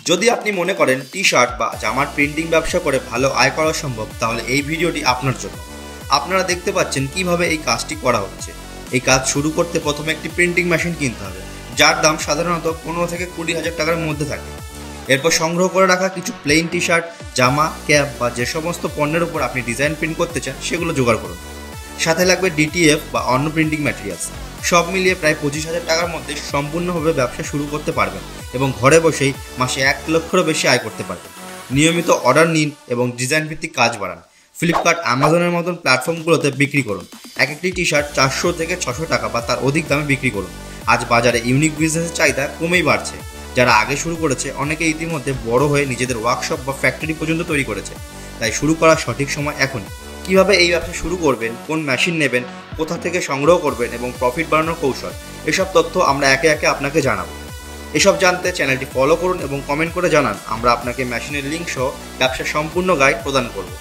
যদি আপনি মনে করেন টি শার্ট বা জামার প্রিন্টিং ব্যবসা করে ভালো আয় করা সম্ভব, তাহলে এই ভিডিওটি আপনার জন্য। আপনারা দেখতে পাচ্ছেন কিভাবে এই কাজটি করা হচ্ছে। এই কাজ শুরু করতে প্রথমে একটি প্রিন্টিং মেশিন কিনতে হবে, যার দাম সাধারণত 15 থেকে 20,000 টাকার মধ্যে থাকে। এরপর সংগ্রহ করে রাখা কিছু প্লেন টি শার্ট, জামা, ক্যাপ বা যে সমস্ত পণ্যের উপর আপনি ডিজাইন প্রিন্ট করতে চান সেগুলো জোগাড় করুন। সাথে লাগবে ডিটিএফ বা অন্য প্রিন্টিং ম্যাটেরিয়ালস। সব মিলিয়ে প্রায় 25,000 টাকার মধ্যে সম্পূর্ণভাবে ব্যবসা শুরু করতে পারবেন এবং ঘরে বসেই মাসে 1 লক্ষেরও বেশি আয় করতে পারবেন। নিয়মিত অর্ডার নিন এবং ডিজাইন ভিত্তিক কাজ বাড়ান। ফ্লিপকার্ট, অ্যামাজনের মতন প্ল্যাটফর্মগুলোতে বিক্রি করুন। এক একটি টি শার্ট 400 থেকে 600 টাকা বা তার অধিক দামে বিক্রি করুন। আজ বাজারে ইউনিক বিজনেসের চাহিদা কমেই বাড়ছে। যারা আগে শুরু করেছে অনেকে ইতিমধ্যে বড় হয়ে নিজেদের ওয়ার্কশপ বা ফ্যাক্টরি পর্যন্ত তৈরি করেছে। তাই শুরু করার সঠিক সময় এখনই। কিভাবে এই ব্যবসা শুরু করবেন, কোন মেশিন নেবেন, কোথা থেকে সংগ্রহ করবেন এবং প্রফিট বাড়ানোর কৌশল, এসব তথ্য আমরা একে একে আপনাকে জানাবো। এসব জানতে চ্যানেলটি ফলো করুন এবং কমেন্ট করে জানান। আমরা আপনাকে মেশিনের লিঙ্ক সহ ব্যবসার সম্পূর্ণ গাইড প্রদান করব।